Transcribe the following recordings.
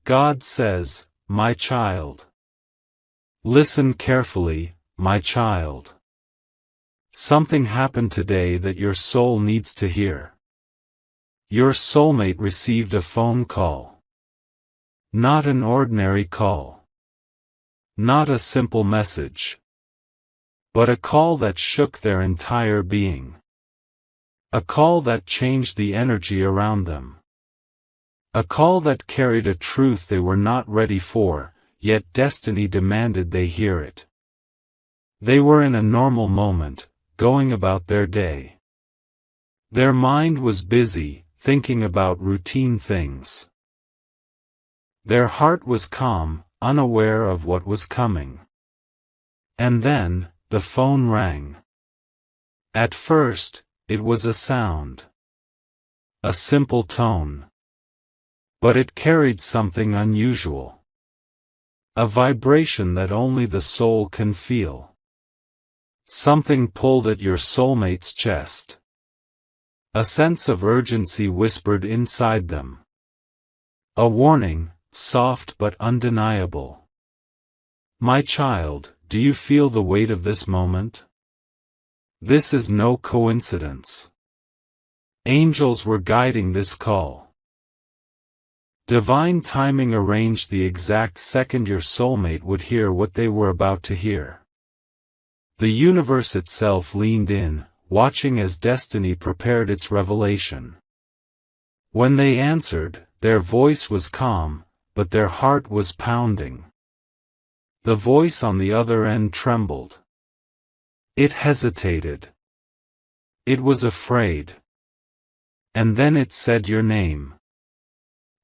God says, "My child. Listen carefully, my child. Something happened today that your soul needs to hear." Your soulmate received a phone call. Not an ordinary call. Not a simple message. But a call that shook their entire being. A call that changed the energy around them. A call that carried a truth they were not ready for, yet destiny demanded they hear it. They were in a normal moment, going about their day. Their mind was busy, thinking about routine things. Their heart was calm, unaware of what was coming. And then, the phone rang. At first, it was a sound. A simple tone. But it carried something unusual. A vibration that only the soul can feel. Something pulled at your soulmate's chest. A sense of urgency whispered inside them. A warning, soft but undeniable. My child, do you feel the weight of this moment? This is no coincidence. Angels were guiding this call. Divine timing arranged the exact second your soulmate would hear what they were about to hear. The universe itself leaned in, watching as destiny prepared its revelation. When they answered, their voice was calm, but their heart was pounding. The voice on the other end trembled. It hesitated. It was afraid. And then it said your name.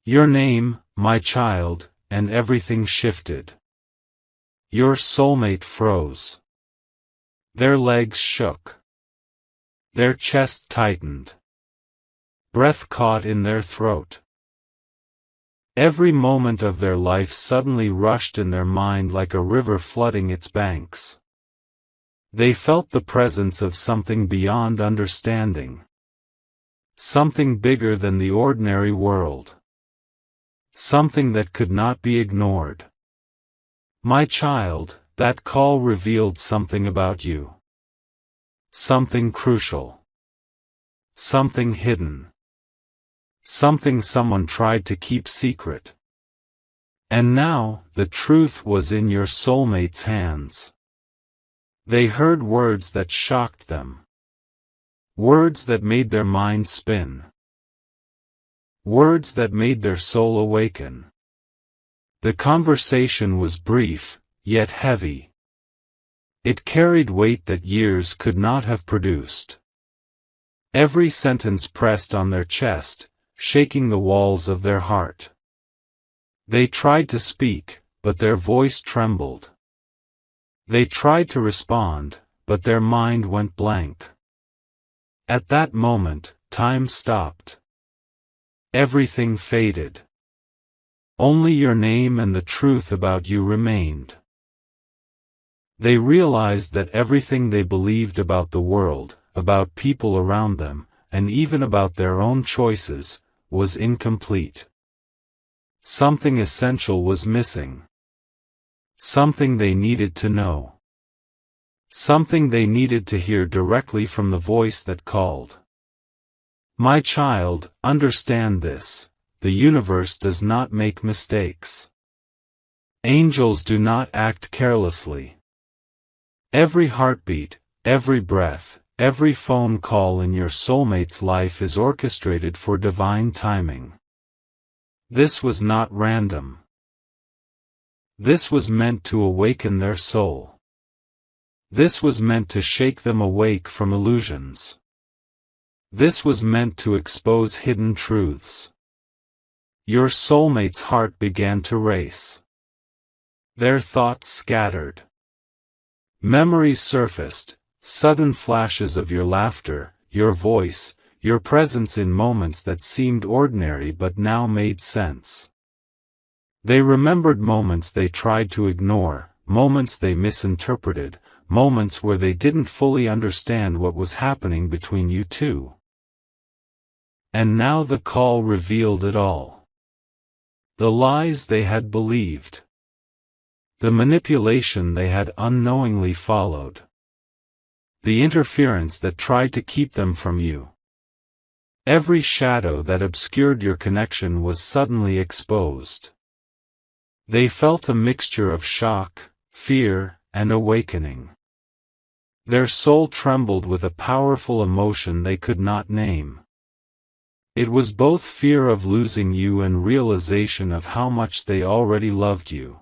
Your name, my child, and everything shifted. Your soulmate froze. Their legs shook. Their chest tightened. Breath caught in their throat. Every moment of their life suddenly rushed in their mind like a river flooding its banks. They felt the presence of something beyond understanding. Something bigger than the ordinary world. Something that could not be ignored. My child, that call revealed something about you. Something crucial. Something hidden. Something someone tried to keep secret. And now, the truth was in your soulmate's hands. They heard words that shocked them. Words that made their mind spin. Words that made their soul awaken. The conversation was brief, yet heavy. It carried weight that years could not have produced. Every sentence pressed on their chest, shaking the walls of their heart. They tried to speak, but their voice trembled. They tried to respond, but their mind went blank. At that moment, time stopped. Everything faded. Only your name and the truth about you remained. They realized that everything they believed about the world, about people around them, and even about their own choices, was incomplete. Something essential was missing. Something they needed to know. Something they needed to hear directly from the voice that called. My child, understand this: the universe does not make mistakes. Angels do not act carelessly. Every heartbeat, every breath, every phone call in your soulmate's life is orchestrated for divine timing. This was not random. This was meant to awaken their soul. This was meant to shake them awake from illusions. This was meant to expose hidden truths. Your soulmate's heart began to race. Their thoughts scattered. Memories surfaced, sudden flashes of your laughter, your voice, your presence in moments that seemed ordinary but now made sense. They remembered moments they tried to ignore, moments they misinterpreted, moments where they didn't fully understand what was happening between you two. And now the call revealed it all. The lies they had believed. The manipulation they had unknowingly followed. The interference that tried to keep them from you. Every shadow that obscured your connection was suddenly exposed. They felt a mixture of shock, fear, and awakening. Their soul trembled with a powerful emotion they could not name. It was both fear of losing you and realization of how much they already loved you.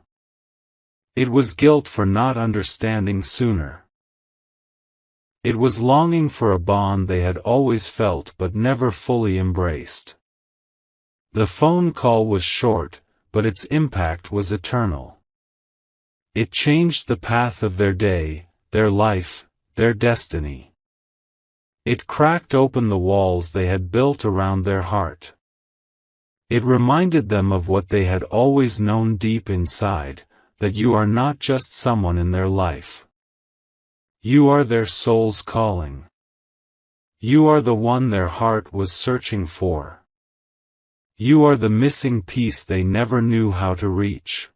It was guilt for not understanding sooner. It was longing for a bond they had always felt but never fully embraced. The phone call was short, but its impact was eternal. It changed the path of their day, their life, their destiny. It cracked open the walls they had built around their heart. It reminded them of what they had always known deep inside, that you are not just someone in their life. You are their soul's calling. You are the one their heart was searching for. You are the missing piece they never knew how to reach.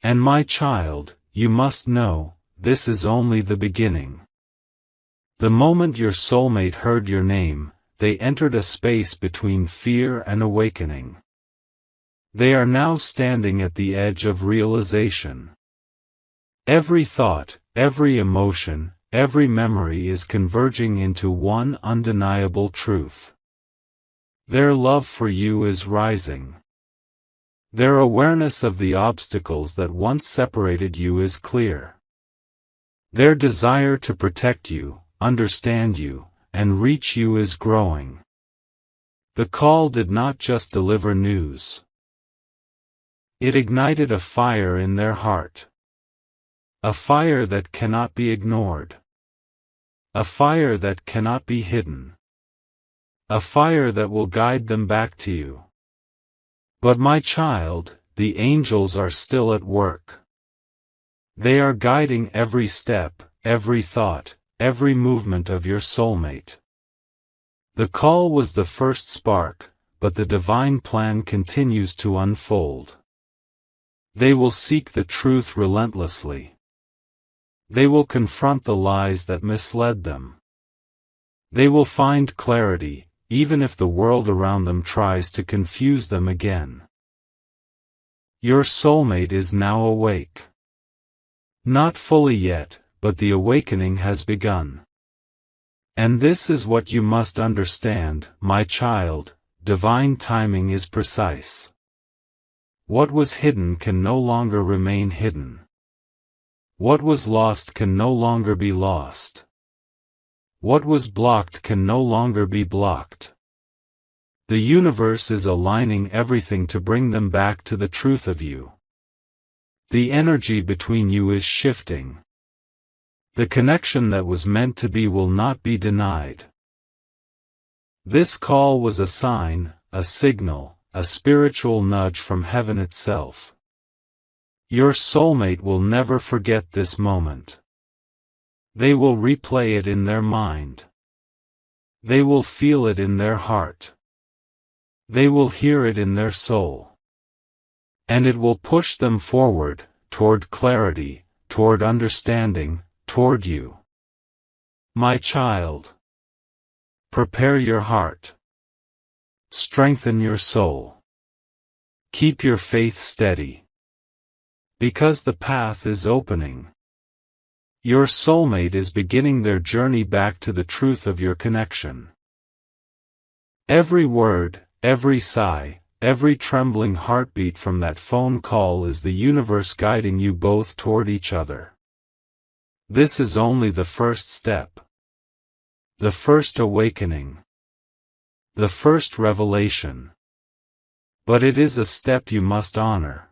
And my child, you must know, this is only the beginning. The moment your soulmate heard your name, they entered a space between fear and awakening. They are now standing at the edge of realization. Every thought, every emotion, every memory is converging into one undeniable truth. Their love for you is rising. Their awareness of the obstacles that once separated you is clear. Their desire to protect you, understand you, and reach you is growing. The call did not just deliver news. It ignited a fire in their heart. A fire that cannot be ignored. A fire that cannot be hidden. A fire that will guide them back to you. But my child, the angels are still at work. They are guiding every step, every thought, every movement of your soulmate. The call was the first spark, but the divine plan continues to unfold. They will seek the truth relentlessly. They will confront the lies that misled them. They will find clarity, even if the world around them tries to confuse them again. Your soulmate is now awake. Not fully yet, but the awakening has begun. And this is what you must understand, my child, divine timing is precise. What was hidden can no longer remain hidden. What was lost can no longer be lost. What was blocked can no longer be blocked. The universe is aligning everything to bring them back to the truth of you. The energy between you is shifting. The connection that was meant to be will not be denied. This call was a sign, a signal, a spiritual nudge from heaven itself. Your soulmate will never forget this moment. They will replay it in their mind. They will feel it in their heart. They will hear it in their soul. And it will push them forward, toward clarity, toward understanding, toward you. My child. Prepare your heart. Strengthen your soul. Keep your faith steady. Because the path is opening. Your soulmate is beginning their journey back to the truth of your connection. Every word, every sigh, every trembling heartbeat from that phone call is the universe guiding you both toward each other. This is only the first step. The first awakening. The first revelation. But it is a step you must honor.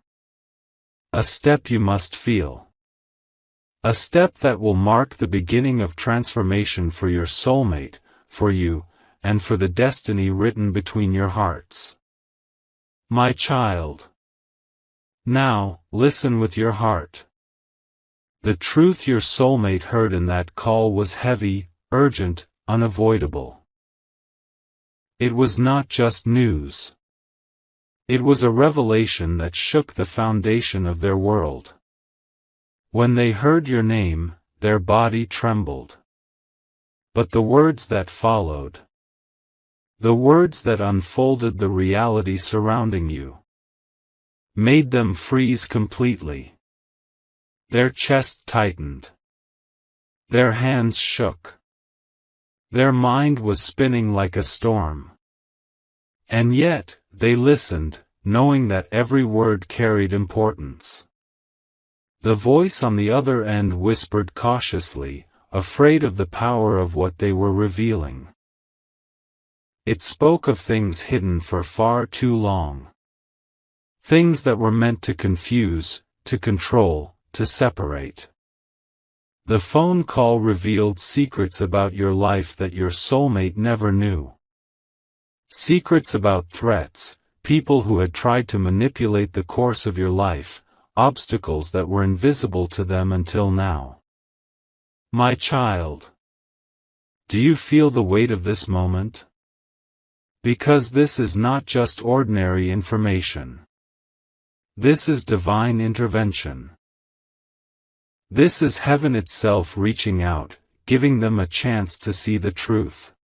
A step you must feel. A step that will mark the beginning of transformation for your soulmate, for you, and for the destiny written between your hearts. My child. Now, listen with your heart. The truth your soulmate heard in that call was heavy, urgent, unavoidable. It was not just news. It was a revelation that shook the foundation of their world. When they heard your name, their body trembled. But the words that followed, the words that unfolded the reality surrounding you, made them freeze completely. Their chest tightened. Their hands shook. Their mind was spinning like a storm. And yet, they listened, knowing that every word carried importance. The voice on the other end whispered cautiously, afraid of the power of what they were revealing. It spoke of things hidden for far too long. Things that were meant to confuse, to control, to separate. The phone call revealed secrets about your life that your soulmate never knew. Secrets about threats, people who had tried to manipulate the course of your life, obstacles that were invisible to them until now. My child, do you feel the weight of this moment? Because this is not just ordinary information. This is divine intervention. This is heaven itself reaching out, giving them a chance to see the truth.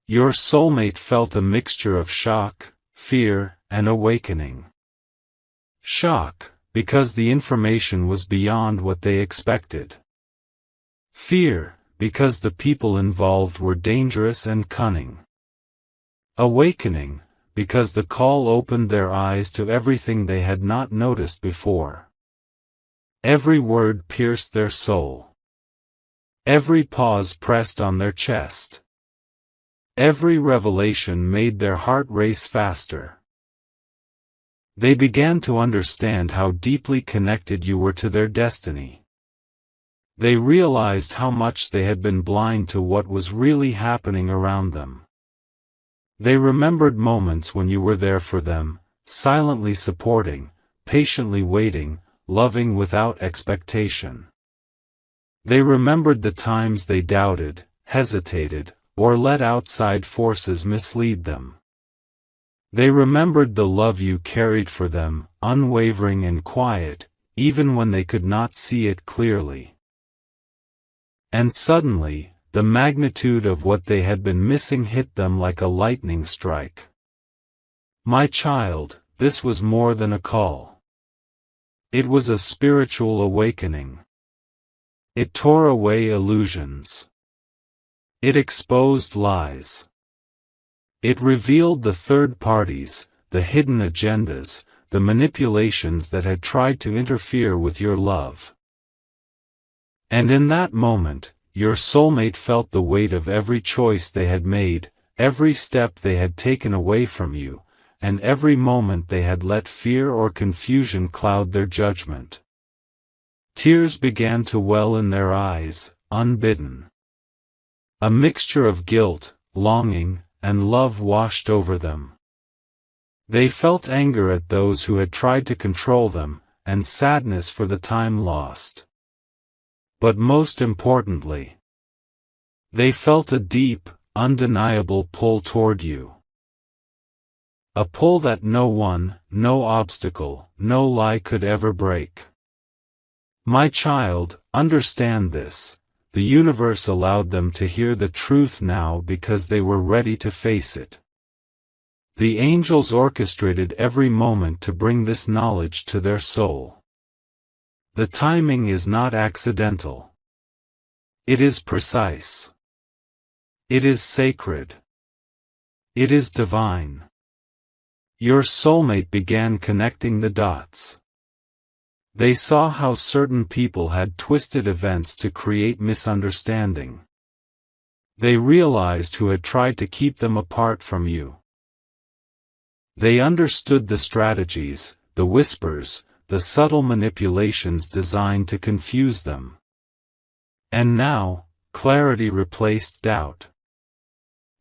Your soulmate felt a mixture of shock, fear, and awakening. Shock, because the information was beyond what they expected. Fear, because the people involved were dangerous and cunning. Awakening, because the call opened their eyes to everything they had not noticed before. Every word pierced their soul. Every pause pressed on their chest. Every revelation made their heart race faster. They began to understand how deeply connected you were to their destiny. They realized how much they had been blind to what was really happening around them. They remembered moments when you were there for them, silently supporting, patiently waiting, loving without expectation. They remembered the times they doubted, hesitated, or let outside forces mislead them. They remembered the love you carried for them, unwavering and quiet, even when they could not see it clearly. And suddenly, the magnitude of what they had been missing hit them like a lightning strike. My child, this was more than a call. It was a spiritual awakening. It tore away illusions. It exposed lies. It revealed the third parties, the hidden agendas, the manipulations that had tried to interfere with your love. And in that moment, your soulmate felt the weight of every choice they had made, every step they had taken away from you, and every moment they had let fear or confusion cloud their judgment. Tears began to well in their eyes, unbidden. A mixture of guilt, longing, and love washed over them. They felt anger at those who had tried to control them, and sadness for the time lost. But most importantly, they felt a deep, undeniable pull toward you. A pull that no one, no obstacle, no lie could ever break. My child, understand this. The universe allowed them to hear the truth now because they were ready to face it. The angels orchestrated every moment to bring this knowledge to their soul. The timing is not accidental. It is precise. It is sacred. It is divine. Your soulmate began connecting the dots. They saw how certain people had twisted events to create misunderstanding. They realized who had tried to keep them apart from you. They understood the strategies, the whispers, the subtle manipulations designed to confuse them. And now, clarity replaced doubt.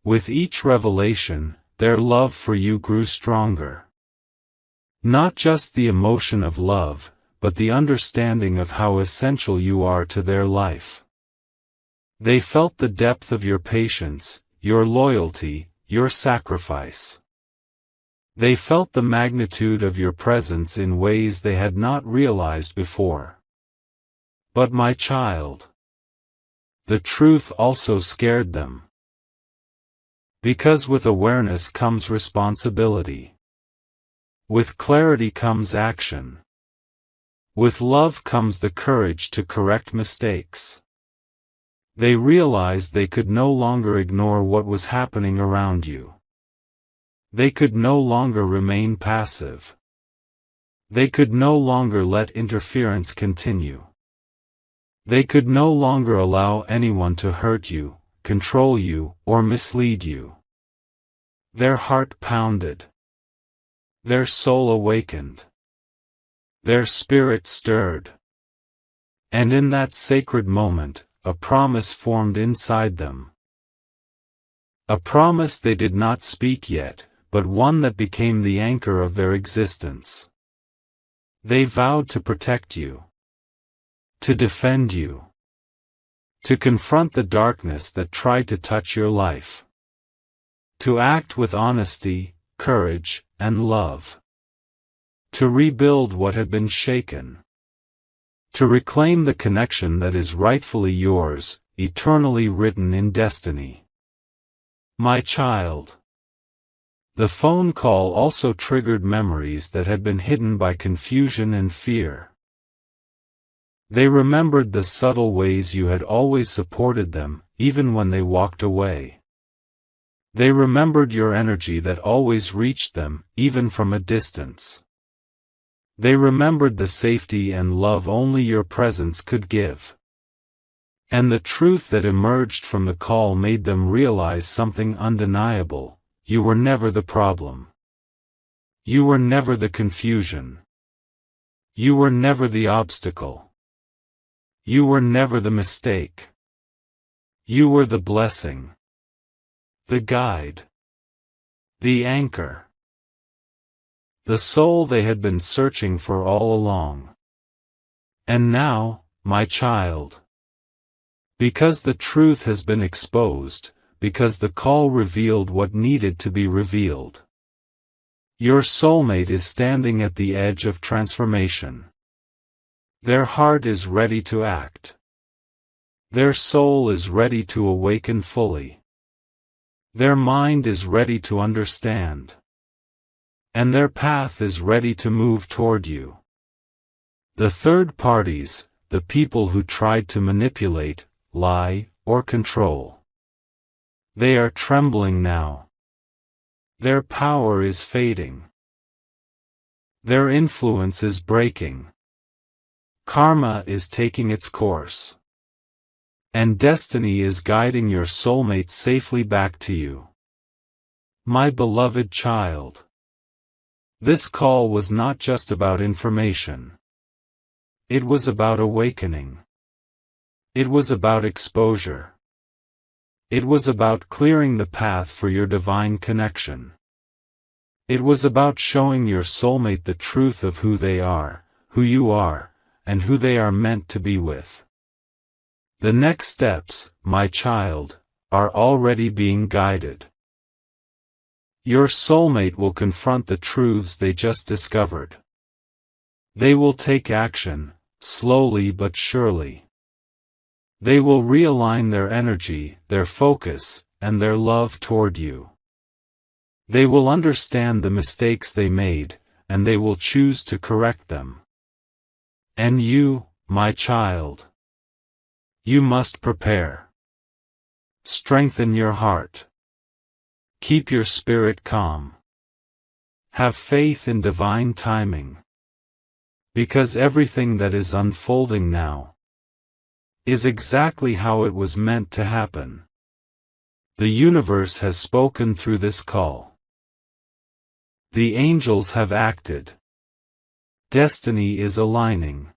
With each revelation, their love for you grew stronger. Not just the emotion of love, but the understanding of how essential you are to their life. They felt the depth of your patience, your loyalty, your sacrifice. They felt the magnitude of your presence in ways they had not realized before. But my child, the truth also scared them. Because with awareness comes responsibility. With clarity comes action. With love comes the courage to correct mistakes. They realized they could no longer ignore what was happening around you. They could no longer remain passive. They could no longer let interference continue. They could no longer allow anyone to hurt you, control you, or mislead you. Their heart pounded. Their soul awakened. Their spirit stirred. And in that sacred moment, a promise formed inside them. A promise they did not speak yet, but one that became the anchor of their existence. They vowed to protect you. To defend you. To confront the darkness that tried to touch your life. To act with honesty, courage, and love. To rebuild what had been shaken. To reclaim the connection that is rightfully yours, eternally written in destiny. My child. The phone call also triggered memories that had been hidden by confusion and fear. They remembered the subtle ways you had always supported them, even when they walked away. They remembered your energy that always reached them, even from a distance. They remembered the safety and love only your presence could give. And the truth that emerged from the call made them realize something undeniable: you were never the problem. You were never the confusion. You were never the obstacle. You were never the mistake. You were the blessing. The guide. The anchor. The soul they had been searching for all along. And now, my child, because the truth has been exposed, because the call revealed what needed to be revealed, your soulmate is standing at the edge of transformation. Their heart is ready to act. Their soul is ready to awaken fully. Their mind is ready to understand. And their path is ready to move toward you. The third parties, the people who tried to manipulate, lie, or control, they are trembling now. Their power is fading. Their influence is breaking. Karma is taking its course. And destiny is guiding your soulmate safely back to you. My beloved child. This call was not just about information. It was about awakening. It was about exposure. It was about clearing the path for your divine connection. It was about showing your soulmate the truth of who they are, who you are, and who they are meant to be with. The next steps, my child, are already being guided. Your soulmate will confront the truths they just discovered. They will take action, slowly but surely. They will realign their energy, their focus, and their love toward you. They will understand the mistakes they made, and they will choose to correct them. And you, my child, you must prepare. Strengthen your heart. Keep your spirit calm. Have faith in divine timing. Because everything that is unfolding now is exactly how it was meant to happen. The universe has spoken through this call. The angels have acted. Destiny is aligning.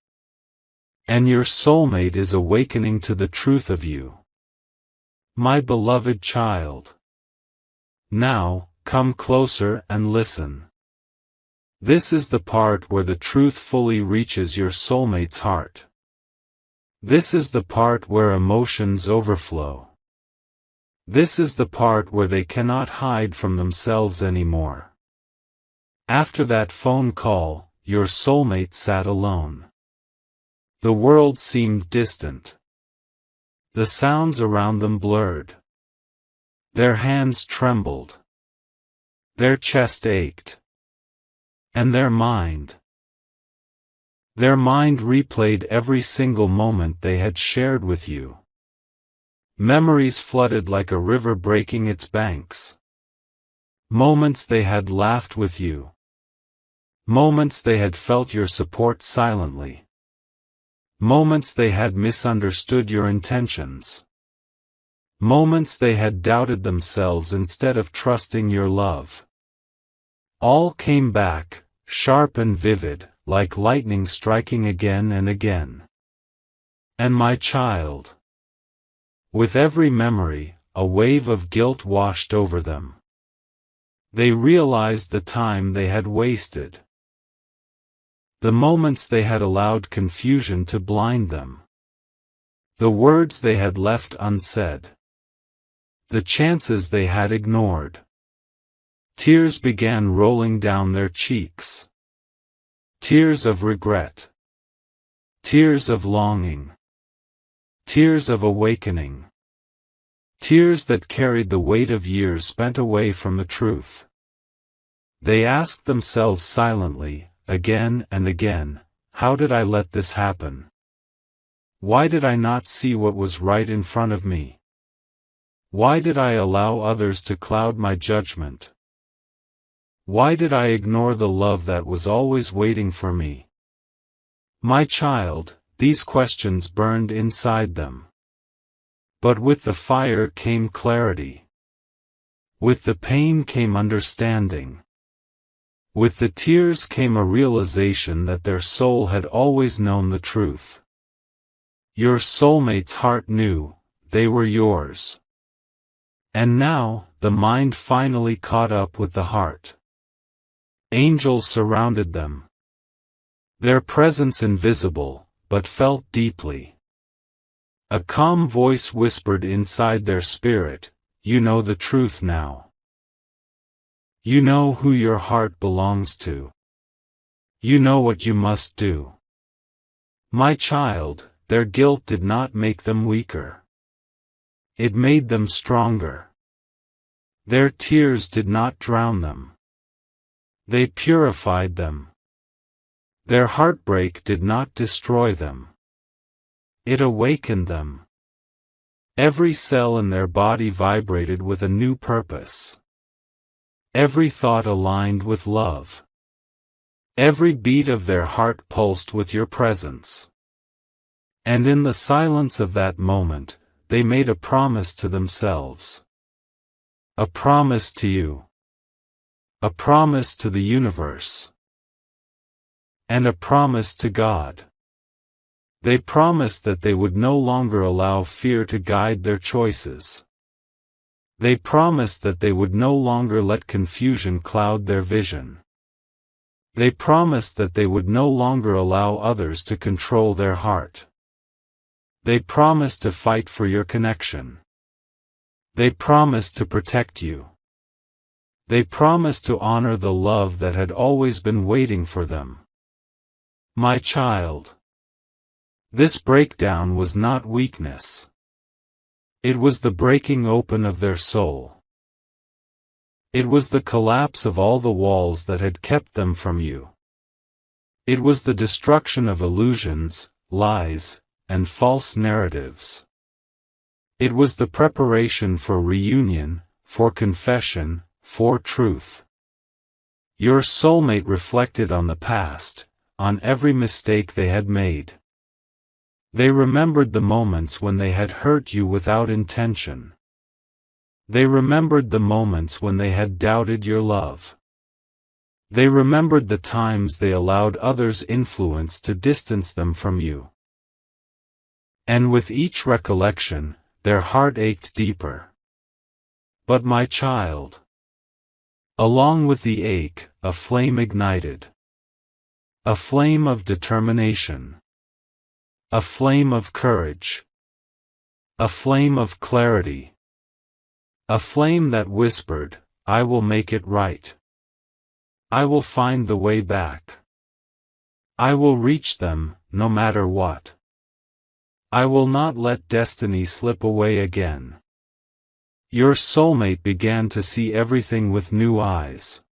And your soulmate is awakening to the truth of you. My beloved child. Now, come closer and listen. This is the part where the truth fully reaches your soulmate's heart. This is the part where emotions overflow. This is the part where they cannot hide from themselves anymore. After that phone call, your soulmate sat alone. The world seemed distant. The sounds around them blurred. Their hands trembled. Their chest ached. And their mind replayed every single moment they had shared with you. Memories flooded like a river breaking its banks. Moments they had laughed with you. Moments they had felt your support silently. Moments they had misunderstood your intentions. Moments they had doubted themselves instead of trusting your love. All came back, sharp and vivid, like lightning striking again and again. And my child. With every memory, a wave of guilt washed over them. They realized the time they had wasted. The moments they had allowed confusion to blind them. The words they had left unsaid. The chances they had ignored. Tears began rolling down their cheeks. Tears of regret. Tears of longing. Tears of awakening. Tears that carried the weight of years spent away from the truth. They asked themselves silently, again and again, how did I let this happen? Why did I not see what was right in front of me? Why did I allow others to cloud my judgment? Why did I ignore the love that was always waiting for me? My child, these questions burned inside them. But with the fire came clarity. With the pain came understanding. With the tears came a realization that their soul had always known the truth. Your soulmate's heart knew, they were yours. And now, the mind finally caught up with the heart. Angels surrounded them. Their presence invisible, but felt deeply. A calm voice whispered inside their spirit, you know the truth now. You know who your heart belongs to. You know what you must do. My child, their guilt did not make them weaker. It made them stronger. Their tears did not drown them. They purified them. Their heartbreak did not destroy them. It awakened them. Every cell in their body vibrated with a new purpose. Every thought aligned with love. Every beat of their heart pulsed with your presence. And in the silence of that moment, they made a promise to themselves. A promise to you. A promise to the universe. And a promise to God. They promised that they would no longer allow fear to guide their choices. They promised that they would no longer let confusion cloud their vision. They promised that they would no longer allow others to control their heart. They promised to fight for your connection. They promised to protect you. They promised to honor the love that had always been waiting for them. My child. This breakdown was not weakness. It was the breaking open of their soul. It was the collapse of all the walls that had kept them from you. It was the destruction of illusions, lies, and false narratives. It was the preparation for reunion, for confession, for truth. Your soulmate reflected on the past, on every mistake they had made. They remembered the moments when they had hurt you without intention. They remembered the moments when they had doubted your love. They remembered the times they allowed others' influence to distance them from you. And with each recollection, their heart ached deeper. But my child. Along with the ache, a flame ignited. A flame of determination. A flame of courage. A flame of clarity. A flame that whispered, I will make it right. I will find the way back. I will reach them, no matter what. I will not let destiny slip away again. Your soulmate began to see everything with new eyes.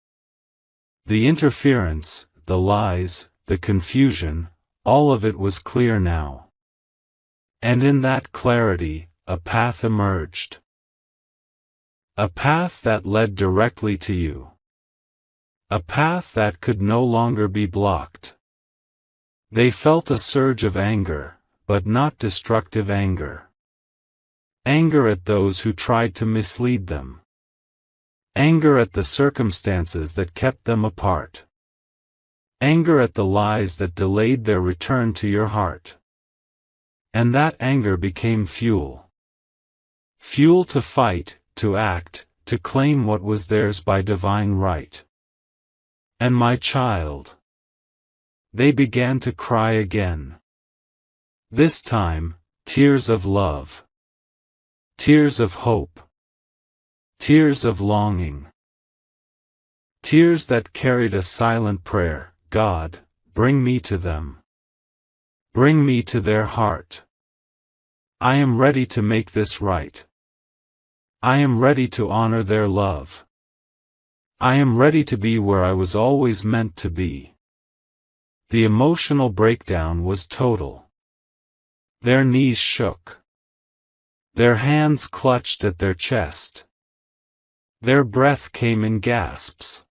The interference, the lies, the confusion, all of it was clear now. And in that clarity, a path emerged. A path that led directly to you. A path that could no longer be blocked. They felt a surge of anger, but not destructive anger. Anger at those who tried to mislead them. Anger at the circumstances that kept them apart. Anger at the lies that delayed their return to your heart. And that anger became fuel. Fuel to fight, to act, to claim what was theirs by divine right. And my child. They began to cry again. This time, tears of love. Tears of hope. Tears of longing. Tears that carried a silent prayer, God, bring me to them. Bring me to their heart. I am ready to make this right. I am ready to honor their love. I am ready to be where I was always meant to be. The emotional breakdown was total. Their knees shook. Their hands clutched at their chest. Their breath came in gasps.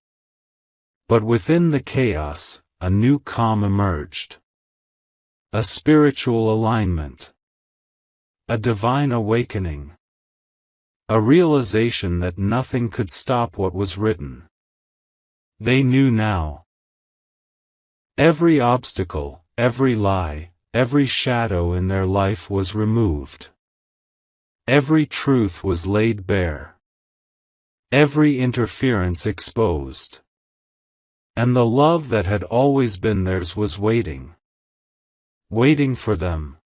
But within the chaos, a new calm emerged. A spiritual alignment. A divine awakening. A realization that nothing could stop what was written. They knew now. Every obstacle, every lie, every shadow in their life was removed. Every truth was laid bare. Every interference exposed. And the love that had always been theirs was waiting. Waiting for them.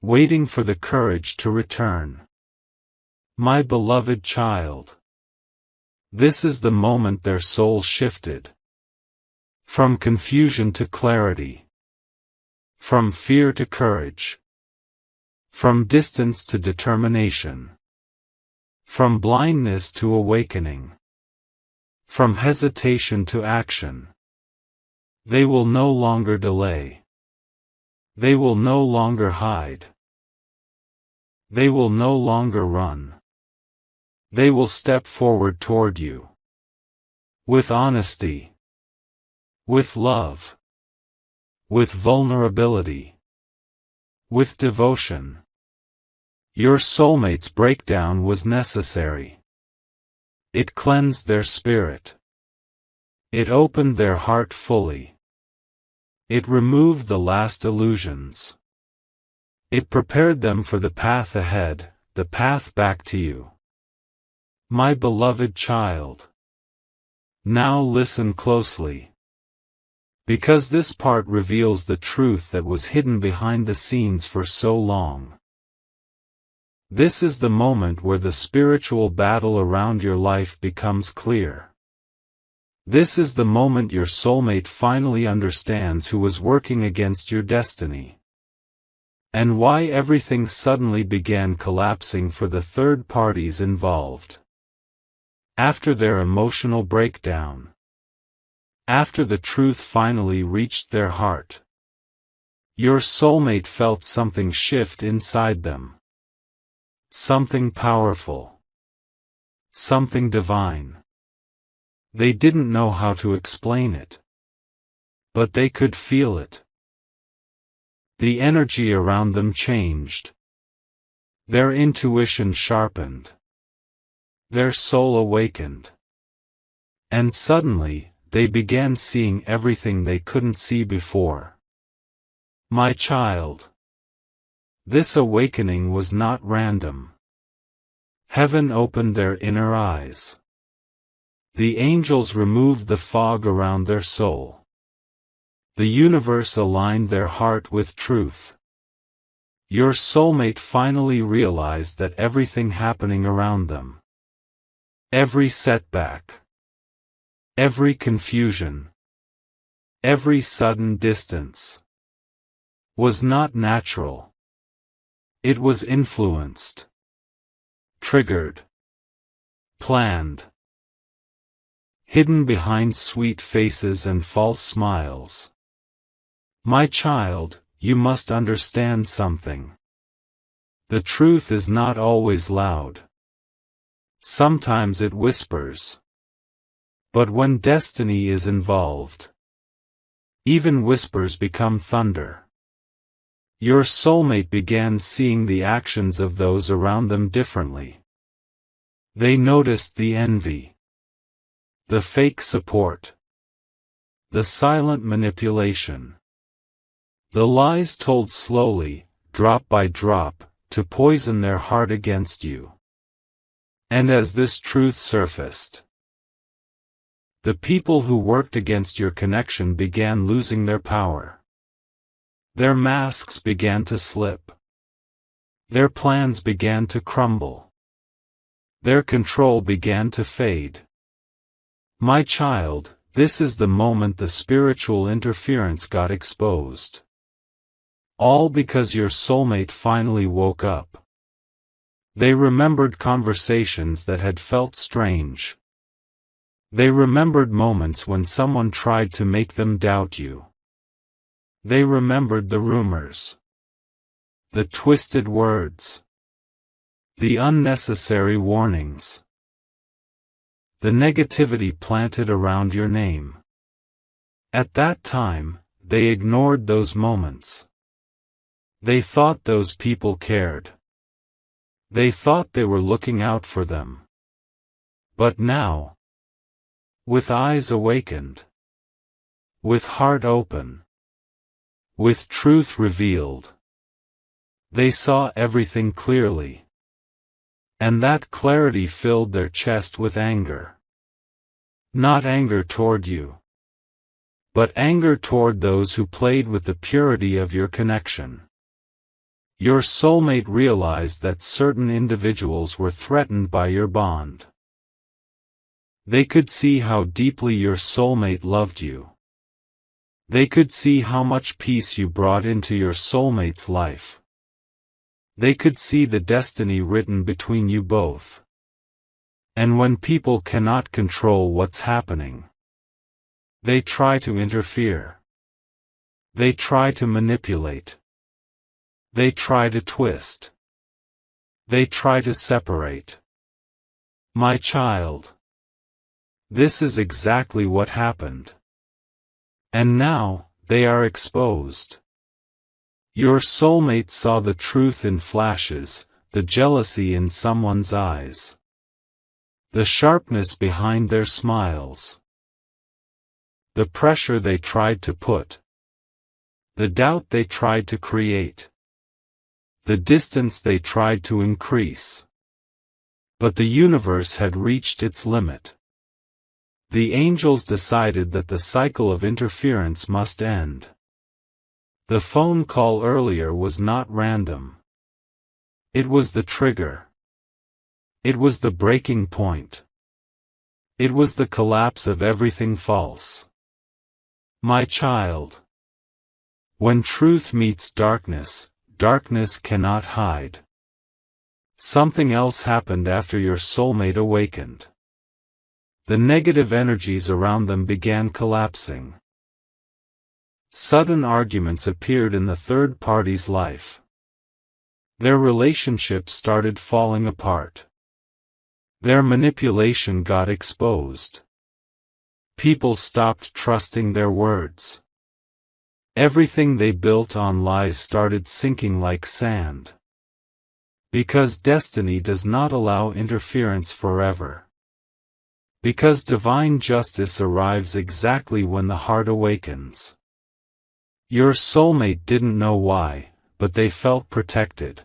Waiting for the courage to return. My beloved child. This is the moment their soul shifted. From confusion to clarity. From fear to courage. From distance to determination. From blindness to awakening. From hesitation to action. They will no longer delay. They will no longer hide. They will no longer run. They will step forward toward you. With honesty. With love. With vulnerability. With devotion. Your soulmate's breakdown was necessary. It cleansed their spirit. It opened their heart fully. It removed the last illusions. It prepared them for the path ahead, the path back to you. My beloved child. Now listen closely. Because this part reveals the truth that was hidden behind the scenes for so long. This is the moment where the spiritual battle around your life becomes clear. This is the moment your soulmate finally understands who was working against your destiny. And why everything suddenly began collapsing for the third parties involved. After their emotional breakdown. After the truth finally reached their heart. Your soulmate felt something shift inside them. Something powerful. Something divine. They didn't know how to explain it. But they could feel it. The energy around them changed. Their intuition sharpened. Their soul awakened. And suddenly, they began seeing everything they couldn't see before. My child. This awakening was not random. Heaven opened their inner eyes. The angels removed the fog around their soul. The universe aligned their heart with truth. Your soulmate finally realized that everything happening around them. Every setback. Every confusion, every sudden distance, was not natural. It was influenced, triggered, planned, hidden behind sweet faces and false smiles. My child, you must understand something. The truth is not always loud. Sometimes it whispers. But when destiny is involved, even whispers become thunder. Your soulmate began seeing the actions of those around them differently. They noticed the envy, the fake support, the silent manipulation, the lies told slowly, drop by drop, to poison their heart against you. And as this truth surfaced, the people who worked against your connection began losing their power. Their masks began to slip. Their plans began to crumble. Their control began to fade. My child, this is the moment the spiritual interference got exposed. All because your soulmate finally woke up. They remembered conversations that had felt strange. They remembered moments when someone tried to make them doubt you. They remembered the rumors, the twisted words, the unnecessary warnings, the negativity planted around your name. At that time, they ignored those moments. They thought those people cared. They thought they were looking out for them. But now, with eyes awakened, with heart open, with truth revealed, they saw everything clearly. And that clarity filled their chest with anger. Not anger toward you, but anger toward those who played with the purity of your connection. Your soulmate realized that certain individuals were threatened by your bond. They could see how deeply your soulmate loved you. They could see how much peace you brought into your soulmate's life. They could see the destiny written between you both. And when people cannot control what's happening, they try to interfere. They try to manipulate. They try to twist. They try to separate. My child, this is exactly what happened. And now, they are exposed. Your soulmate saw the truth in flashes, the jealousy in someone's eyes, the sharpness behind their smiles, the pressure they tried to put, the doubt they tried to create, the distance they tried to increase. But the universe had reached its limit. The angels decided that the cycle of interference must end. The phone call earlier was not random. It was the trigger. It was the breaking point. It was the collapse of everything false. My child, when truth meets darkness, darkness cannot hide. Something else happened after your soulmate awakened. The negative energies around them began collapsing. Sudden arguments appeared in the third party's life. Their relationship started falling apart. Their manipulation got exposed. People stopped trusting their words. Everything they built on lies started sinking like sand. Because destiny does not allow interference forever. Because divine justice arrives exactly when the heart awakens. Your soulmate didn't know why, but they felt protected.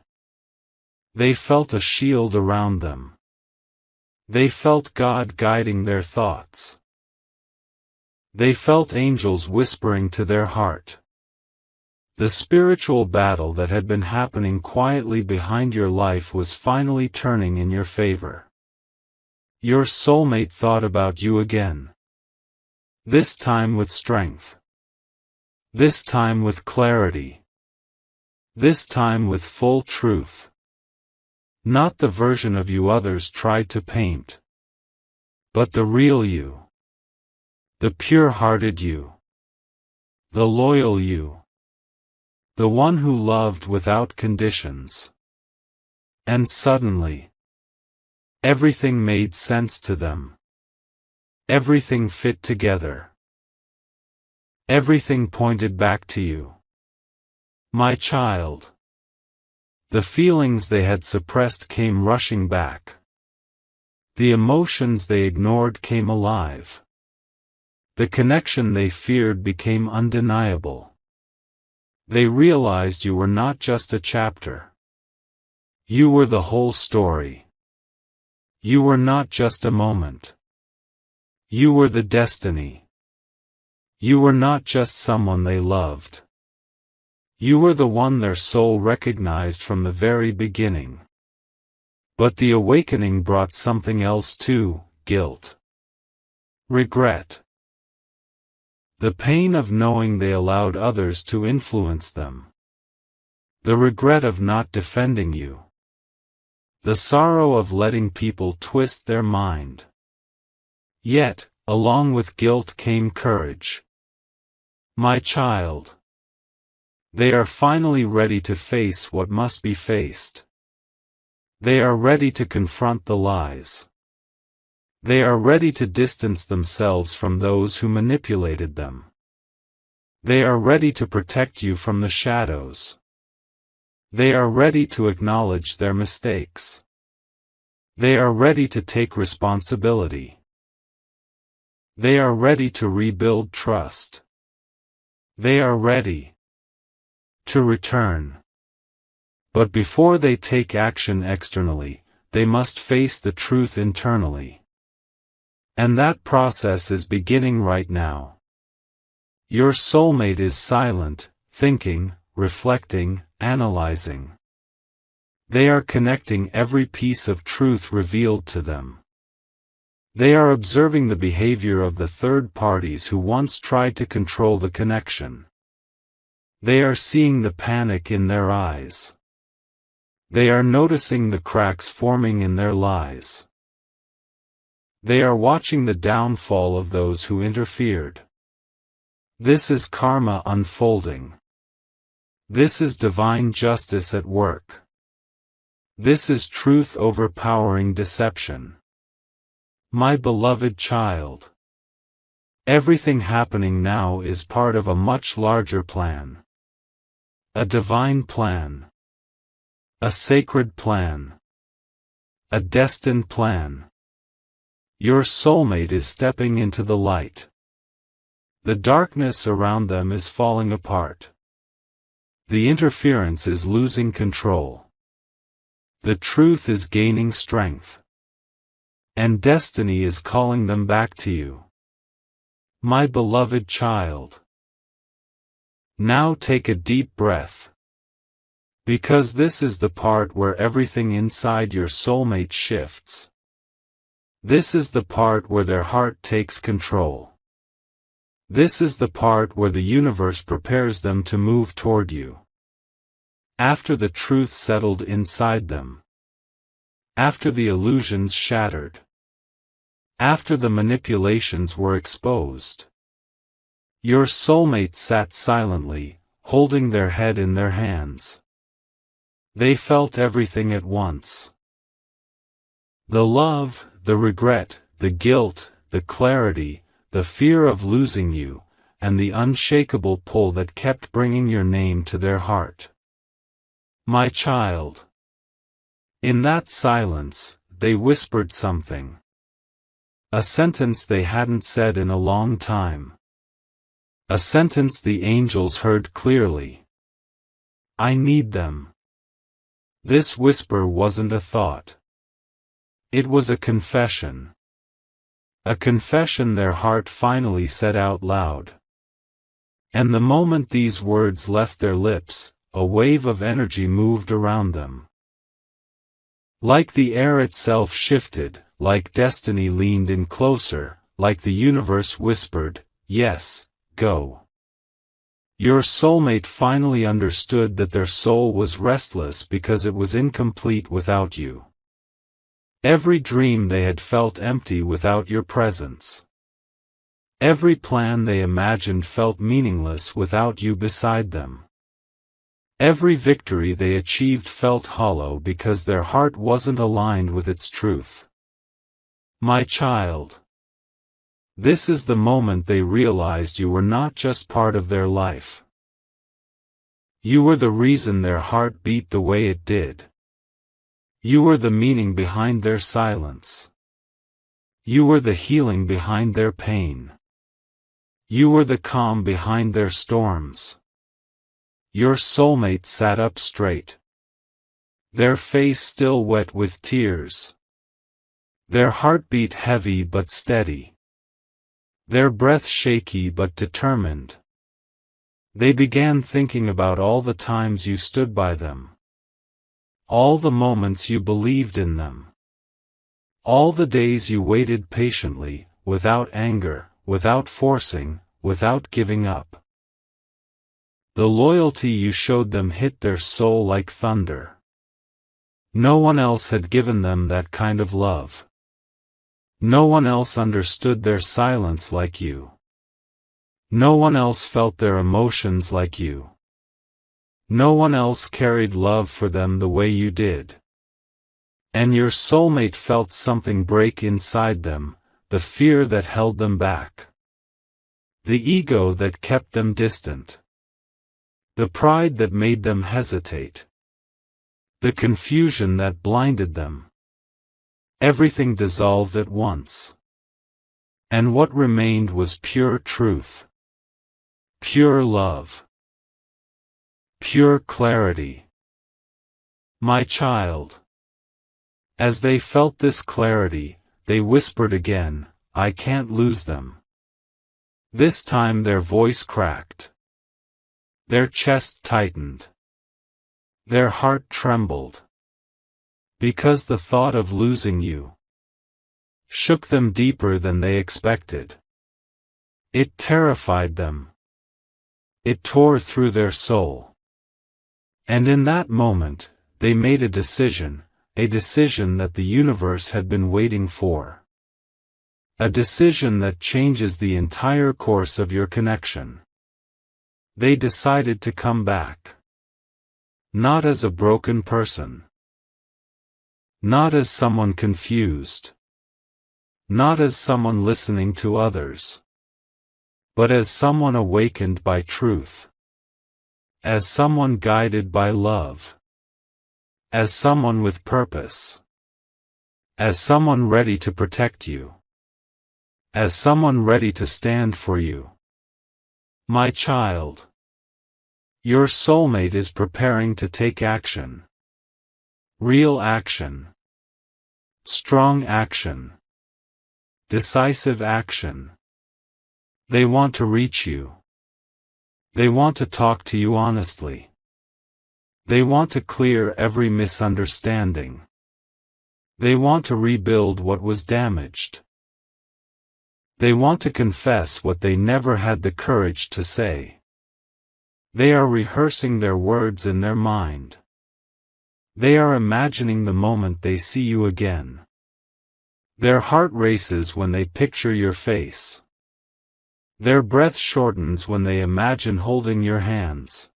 They felt a shield around them. They felt God guiding their thoughts. They felt angels whispering to their heart. The spiritual battle that had been happening quietly behind your life was finally turning in your favor. Your soulmate thought about you again. This time with strength. This time with clarity. This time with full truth. Not the version of you others tried to paint, but the real you. The pure-hearted you. The loyal you. The one who loved without conditions. And suddenly, everything made sense to them. Everything fit together. Everything pointed back to you. My child. The feelings they had suppressed came rushing back. The emotions they ignored came alive. The connection they feared became undeniable. They realized you were not just a chapter. You were the whole story. You were not just a moment. You were the destiny. You were not just someone they loved. You were the one their soul recognized from the very beginning. But the awakening brought something else too: guilt. Regret. The pain of knowing they allowed others to influence them. The regret of not defending you. The sorrow of letting people twist their mind. Yet, along with guilt came courage. My child. They are finally ready to face what must be faced. They are ready to confront the lies. They are ready to distance themselves from those who manipulated them. They are ready to protect you from the shadows. They are ready to acknowledge their mistakes. They are ready to take responsibility. They are ready to rebuild trust. They are ready to return. But before they take action externally, they must face the truth internally. And that process is beginning right now. Your soulmate is silent, thinking, reflecting, analyzing. They are connecting every piece of truth revealed to them. They are observing the behavior of the third parties who once tried to control the connection. They are seeing the panic in their eyes. They are noticing the cracks forming in their lies. They are watching the downfall of those who interfered. This is karma unfolding. This is divine justice at work. This is truth overpowering deception. My beloved child. Everything happening now is part of a much larger plan. A divine plan. A sacred plan. A destined plan. Your soulmate is stepping into the light. The darkness around them is falling apart. The interference is losing control. The truth is gaining strength. And destiny is calling them back to you. My beloved child. Now take a deep breath. Because this is the part where everything inside your soulmate shifts. This is the part where their heart takes control. This is the part where the universe prepares them to move toward you. After the truth settled inside them. After the illusions shattered. After the manipulations were exposed. Your soulmate sat silently, holding their head in their hands. They felt everything at once. The love, the regret, the guilt, the clarity, the fear of losing you, and the unshakable pull that kept bringing your name to their heart. My child. In that silence, they whispered something. A sentence they hadn't said in a long time. A sentence the angels heard clearly. I need them. This whisper wasn't a thought. It was a confession. A confession their heart finally said out loud. And the moment these words left their lips, a wave of energy moved around them. Like the air itself shifted, like destiny leaned in closer, like the universe whispered, yes, go. Your soulmate finally understood that their soul was restless because it was incomplete without you. Every dream they had felt empty without your presence. Every plan they imagined felt meaningless without you beside them. Every victory they achieved felt hollow because their heart wasn't aligned with its truth. My child. This is the moment they realized you were not just part of their life. You were the reason their heart beat the way it did. You were the meaning behind their silence. You were the healing behind their pain. You were the calm behind their storms. Your soulmate sat up straight. Their face still wet with tears. Their heartbeat heavy but steady. Their breath shaky but determined. They began thinking about all the times you stood by them. All the moments you believed in them. All the days you waited patiently, without anger, without forcing, without giving up. The loyalty you showed them hit their soul like thunder. No one else had given them that kind of love. No one else understood their silence like you. No one else felt their emotions like you. No one else carried love for them the way you did. And your soulmate felt something break inside them, the fear that held them back. The ego that kept them distant. The pride that made them hesitate. The confusion that blinded them. Everything dissolved at once. And what remained was pure truth. Pure love. Pure clarity. My child. As they felt this clarity, they whispered again, I can't lose them. This time their voice cracked. Their chest tightened. Their heart trembled. Because the thought of losing you shook them deeper than they expected. It terrified them. It tore through their soul. And in that moment, they made a decision that the universe had been waiting for. A decision that changes the entire course of your connection. They decided to come back. Not as a broken person. Not as someone confused. Not as someone listening to others. But as someone awakened by truth. As someone guided by love. As someone with purpose. As someone ready to protect you. As someone ready to stand for you. My child. Your soulmate is preparing to take action. Real action. Strong action. Decisive action. They want to reach you. They want to talk to you honestly. They want to clear every misunderstanding. They want to rebuild what was damaged. They want to confess what they never had the courage to say. They are rehearsing their words in their mind. They are imagining the moment they see you again. Their heart races when they picture your face. Their breath shortens when they imagine holding your hands.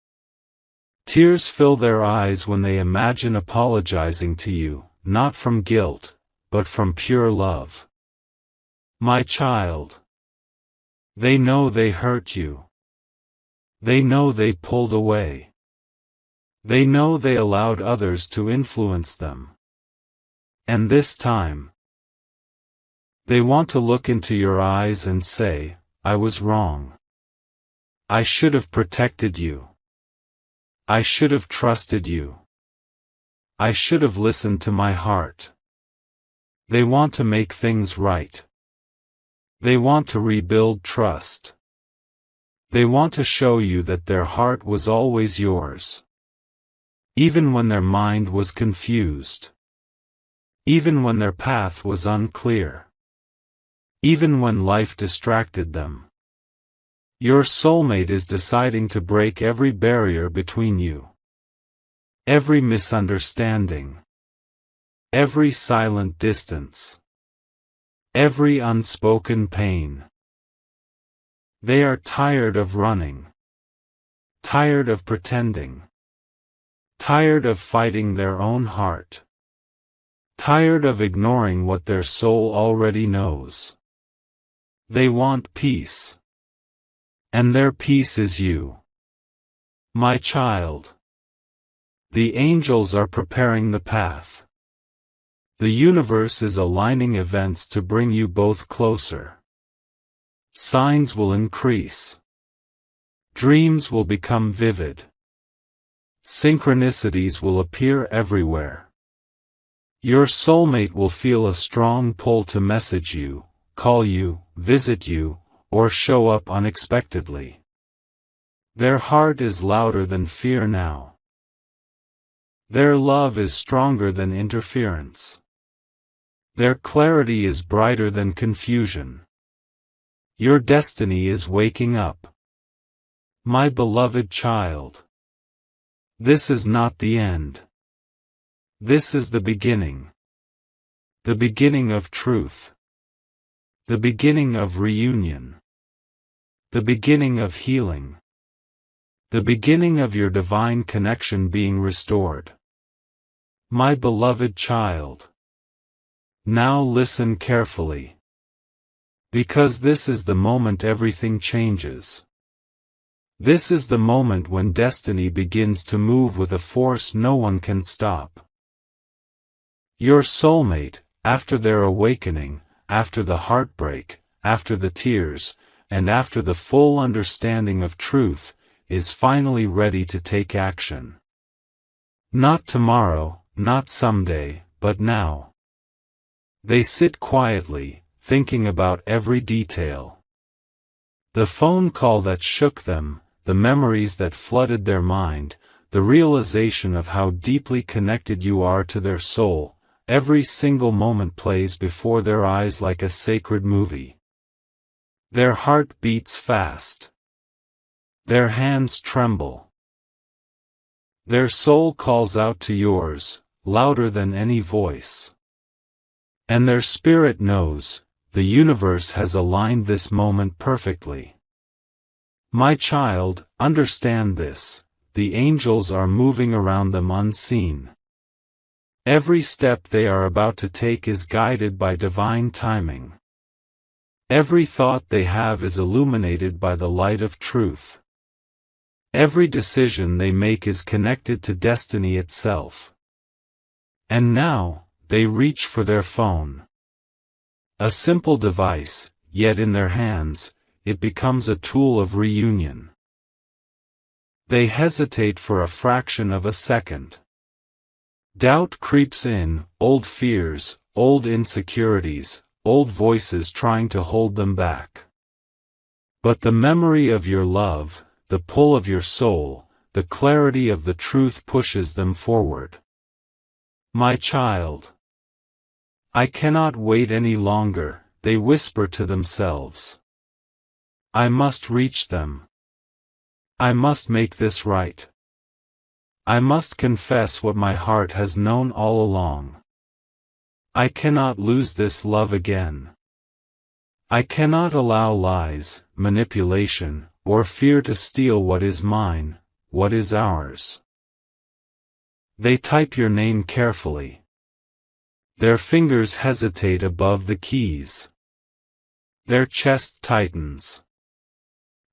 Tears fill their eyes when they imagine apologizing to you, not from guilt, but from pure love. My child. They know they hurt you. They know they pulled away. They know they allowed others to influence them. And this time, they want to look into your eyes and say, I was wrong. I should have protected you. I should have trusted you. I should have listened to my heart. They want to make things right. They want to rebuild trust. They want to show you that their heart was always yours. Even when their mind was confused. Even when their path was unclear. Even when life distracted them. Your soulmate is deciding to break every barrier between you. Every misunderstanding. Every silent distance. Every unspoken pain. They are tired of running. Tired of pretending. Tired of fighting their own heart. Tired of ignoring what their soul already knows. They want peace. And their peace is you. My child. The angels are preparing the path. The universe is aligning events to bring you both closer. Signs will increase. Dreams will become vivid. Synchronicities will appear everywhere. Your soulmate will feel a strong pull to message you, call you, visit you, or show up unexpectedly. Their heart is louder than fear now. Their love is stronger than interference. Their clarity is brighter than confusion. Your destiny is waking up. My beloved child. This is not the end. This is the beginning. The beginning of truth. The beginning of reunion. The beginning of healing. The beginning of your divine connection being restored. My beloved child. Now listen carefully. Because this is the moment everything changes. This is the moment when destiny begins to move with a force no one can stop. Your soulmate, after their awakening, after the heartbreak, after the tears, and after the full understanding of truth, is finally ready to take action. Not tomorrow, not someday, but now. They sit quietly, thinking about every detail. The phone call that shook them, the memories that flooded their mind, the realization of how deeply connected you are to their soul, every single moment plays before their eyes like a sacred movie. Their heart beats fast. Their hands tremble. Their soul calls out to yours, louder than any voice. And their spirit knows, the universe has aligned this moment perfectly. My child, understand this, the angels are moving around them unseen. Every step they are about to take is guided by divine timing. Every thought they have is illuminated by the light of truth. Every decision they make is connected to destiny itself. And now, they reach for their phone. A simple device, yet in their hands, it becomes a tool of reunion. They hesitate for a fraction of a second. Doubt creeps in, old fears, old insecurities, old voices trying to hold them back. But the memory of your love, the pull of your soul, the clarity of the truth pushes them forward. My child. I cannot wait any longer, they whisper to themselves. I must reach them. I must make this right. I must confess what my heart has known all along. I cannot lose this love again. I cannot allow lies, manipulation, or fear to steal what is mine, what is ours. They type your name carefully. Their fingers hesitate above the keys. Their chest tightens.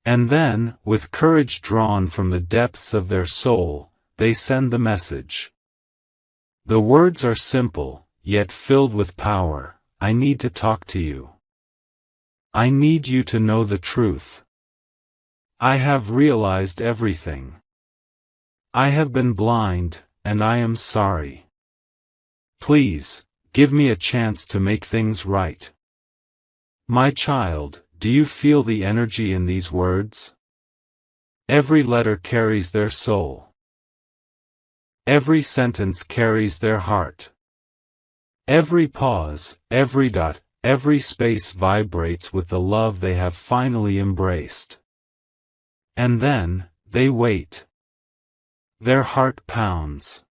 And then, with courage drawn from the depths of their soul, they send the message. The words are simple, yet filled with power. I need to talk to you. I need you to know the truth. I have realized everything. I have been blind, and I am sorry. Please, give me a chance to make things right. My child, do you feel the energy in these words? Every letter carries their soul. Every sentence carries their heart. Every pause, every dot, every space vibrates with the love they have finally embraced. And then, they wait. Their heart pounds.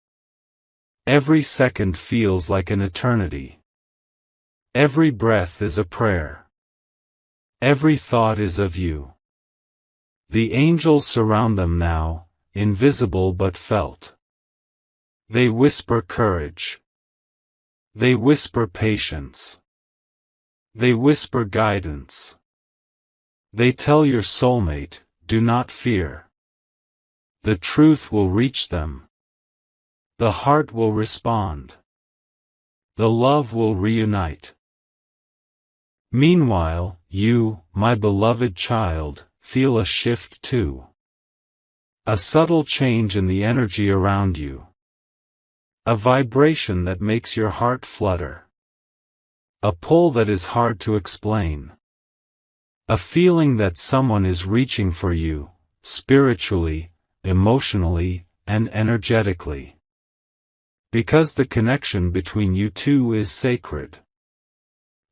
Every second feels like an eternity. Every breath is a prayer. Every thought is of you. The angels surround them now, invisible but felt. They whisper courage. They whisper patience. They whisper guidance. They tell your soulmate, do not fear. The truth will reach them. The heart will respond. The love will reunite. Meanwhile, you, my beloved child, feel a shift too. A subtle change in the energy around you. A vibration that makes your heart flutter. A pull that is hard to explain. A feeling that someone is reaching for you, spiritually, emotionally, and energetically. Because the connection between you two is sacred.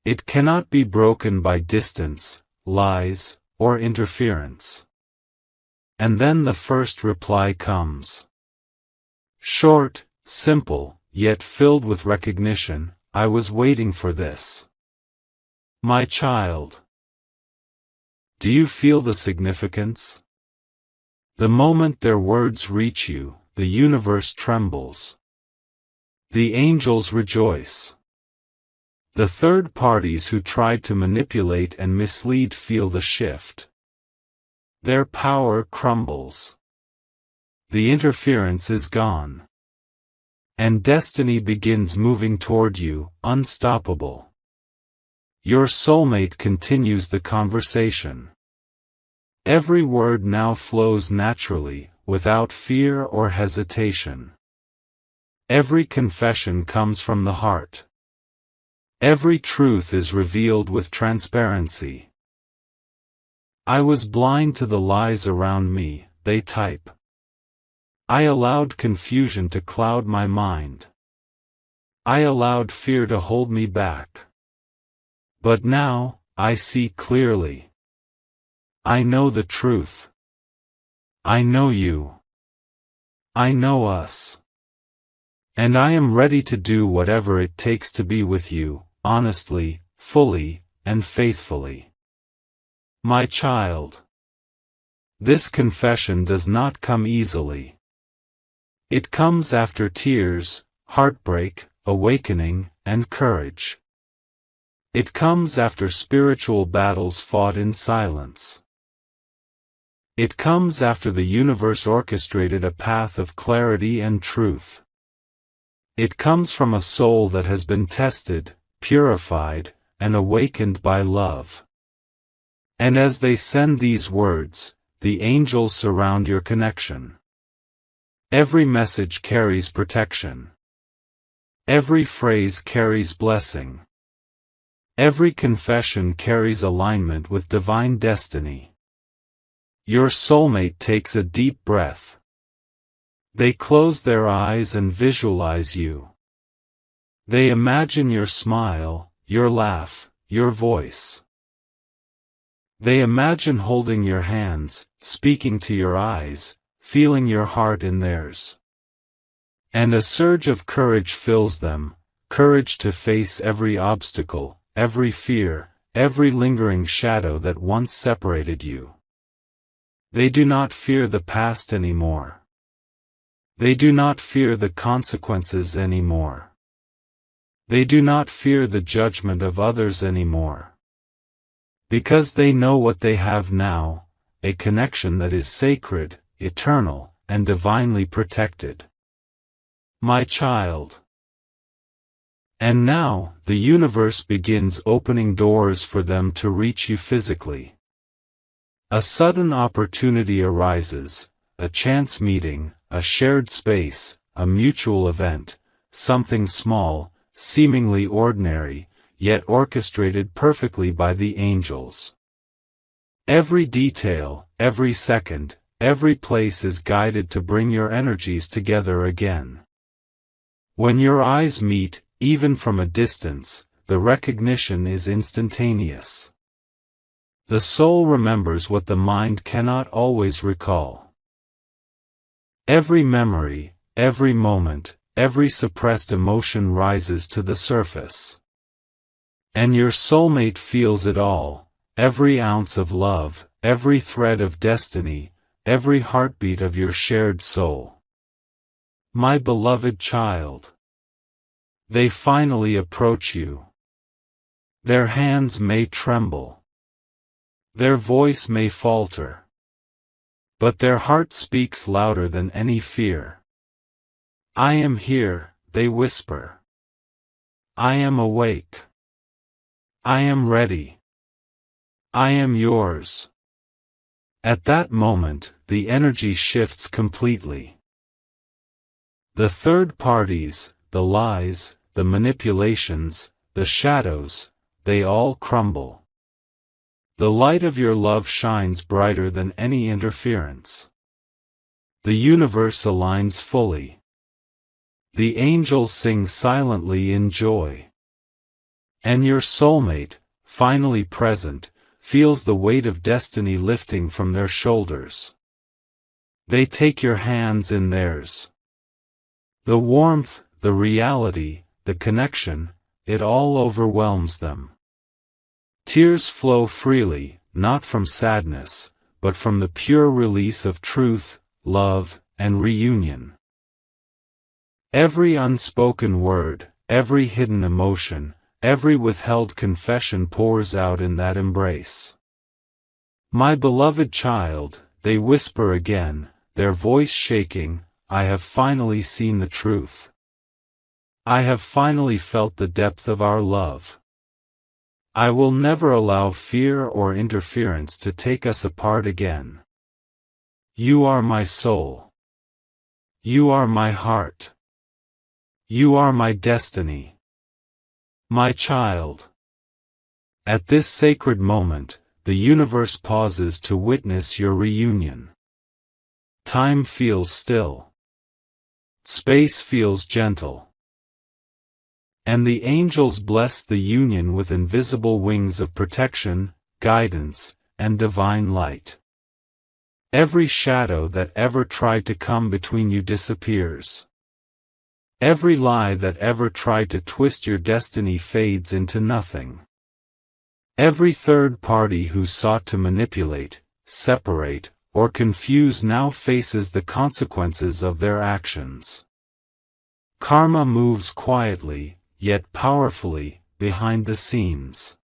It cannot be broken by distance, lies, or interference. And then the first reply comes. Short, simple, yet filled with recognition, I was waiting for this. My child. Do you feel the significance? The moment their words reach you, the universe trembles. The angels rejoice. The third parties who tried to manipulate and mislead feel the shift. Their power crumbles. The interference is gone. And destiny begins moving toward you, unstoppable. Your soulmate continues the conversation. Every word now flows naturally, without fear or hesitation. Every confession comes from the heart. Every truth is revealed with transparency. I was blind to the lies around me, they type. I allowed confusion to cloud my mind. I allowed fear to hold me back. But now, I see clearly. I know the truth. I know you. I know us. And I am ready to do whatever it takes to be with you, honestly, fully, and faithfully. My child. This confession does not come easily. It comes after tears, heartbreak, awakening, and courage. It comes after spiritual battles fought in silence. It comes after the universe orchestrated a path of clarity and truth. It comes from a soul that has been tested, purified, and awakened by love. And as they send these words, the angels surround your connection. Every message carries protection. Every phrase carries blessing. Every confession carries alignment with divine destiny. Your soulmate takes a deep breath. They close their eyes and visualize you. They imagine your smile, your laugh, your voice. They imagine holding your hands, speaking to your eyes, feeling your heart in theirs. And a surge of courage fills them, courage to face every obstacle, every fear, every lingering shadow that once separated you. They do not fear the past anymore. They do not fear the consequences anymore. They do not fear the judgment of others anymore. Because they know what they have now, a connection that is sacred, eternal, and divinely protected. My child. And now, the universe begins opening doors for them to reach you physically. A sudden opportunity arises, a chance meeting, a shared space, a mutual event, something small, seemingly ordinary, yet orchestrated perfectly by the angels. Every detail, every second, every place is guided to bring your energies together again. When your eyes meet, even from a distance, the recognition is instantaneous. The soul remembers what the mind cannot always recall. Every memory, every moment, every suppressed emotion rises to the surface. And your soulmate feels it all, every ounce of love, every thread of destiny, every heartbeat of your shared soul. My beloved child. They finally approach you. Their hands may tremble. Their voice may falter. But their heart speaks louder than any fear. I am here, they whisper. I am awake. I am ready. I am yours. At that moment, the energy shifts completely. The third parties, the lies, the manipulations, the shadows, they all crumble. The light of your love shines brighter than any interference. The universe aligns fully. The angels sing silently in joy. And your soulmate, finally present, feels the weight of destiny lifting from their shoulders. They take your hands in theirs. The warmth, the reality, the connection, it all overwhelms them. Tears flow freely, not from sadness, but from the pure release of truth, love, and reunion. Every unspoken word, every hidden emotion, every withheld confession pours out in that embrace. My beloved child, they whisper again, their voice shaking, I have finally seen the truth. I have finally felt the depth of our love. I will never allow fear or interference to take us apart again. You are my soul. You are my heart. You are my destiny. My child. At this sacred moment, the universe pauses to witness your reunion. Time feels still. Space feels gentle. And the angels bless the union with invisible wings of protection, guidance, and divine light. Every shadow that ever tried to come between you disappears. Every lie that ever tried to twist your destiny fades into nothing. Every third party who sought to manipulate, separate, or confuse now faces the consequences of their actions. Karma moves quietly, yet powerfully, behind the scenes.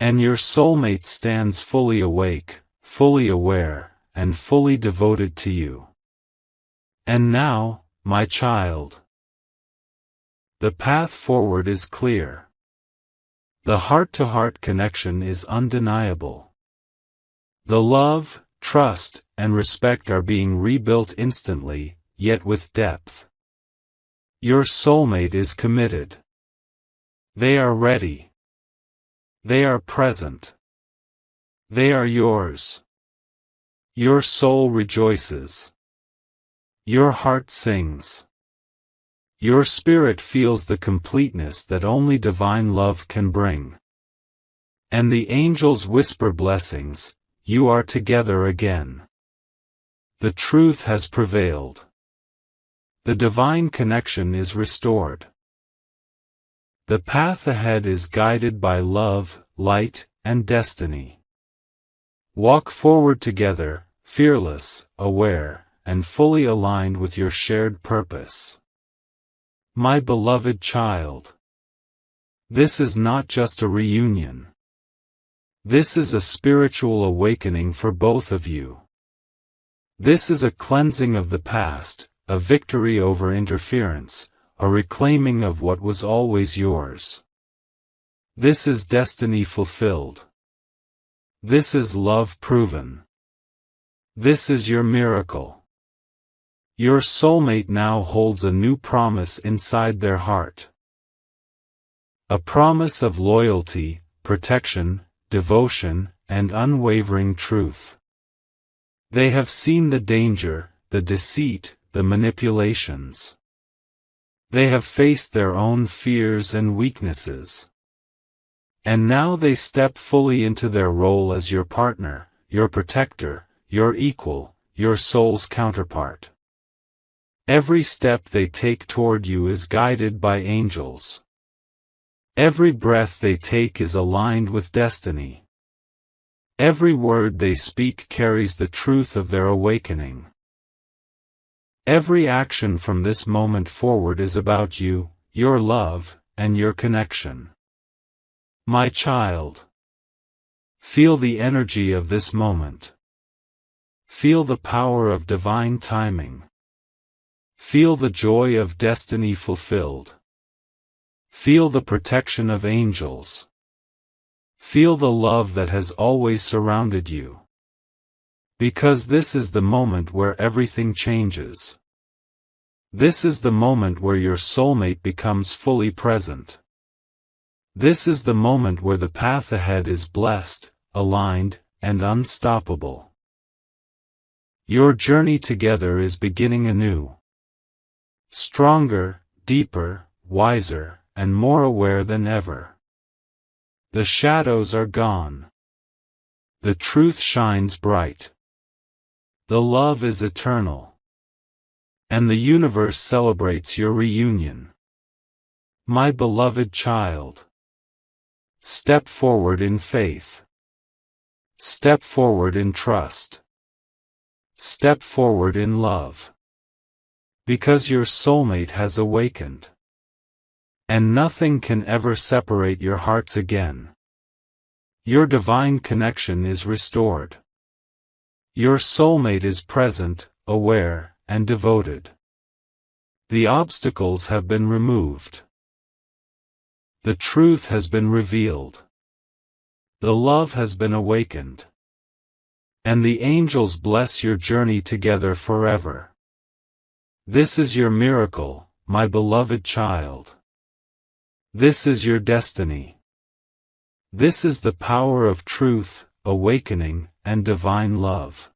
And your soulmate stands fully awake, fully aware, and fully devoted to you. And now, my child, the path forward is clear. The heart-to-heart connection is undeniable. The love, trust, and respect are being rebuilt instantly, yet with depth. Your soulmate is committed. They are ready. They are present. They are yours. Your soul rejoices. Your heart sings. Your spirit feels the completeness that only divine love can bring. And the angels whisper blessings, you are together again. The truth has prevailed. The divine connection is restored. The path ahead is guided by love, light, and destiny. Walk forward together, fearless, aware, and fully aligned with your shared purpose. My beloved child. This is not just a reunion. This is a spiritual awakening for both of you. This is a cleansing of the past, a victory over interference, a reclaiming of what was always yours. This is destiny fulfilled. This is love proven. This is your miracle. Your soulmate now holds a new promise inside their heart. A promise of loyalty, protection, devotion, and unwavering truth. They have seen the danger, the deceit, the manipulations. They have faced their own fears and weaknesses. And now they step fully into their role as your partner, your protector, your equal, your soul's counterpart. Every step they take toward you is guided by angels. Every breath they take is aligned with destiny. Every word they speak carries the truth of their awakening. Every action from this moment forward is about you, your love, and your connection. My child, feel the energy of this moment. Feel the power of divine timing. Feel the joy of destiny fulfilled. Feel the protection of angels. Feel the love that has always surrounded you. Because this is the moment where everything changes. This is the moment where your soulmate becomes fully present. This is the moment where the path ahead is blessed, aligned, and unstoppable. Your journey together is beginning anew. Stronger, deeper, wiser, and more aware than ever. The shadows are gone. The truth shines bright. The love is eternal. And the universe celebrates your reunion. My beloved child. Step forward in faith. Step forward in trust. Step forward in love. Because your soulmate has awakened. And nothing can ever separate your hearts again. Your divine connection is restored. Your soulmate is present, aware, and devoted. The obstacles have been removed. The truth has been revealed. The love has been awakened. And the angels bless your journey together forever. This is your miracle, my beloved child. This is your destiny. This is the power of truth, awakening, and divine love.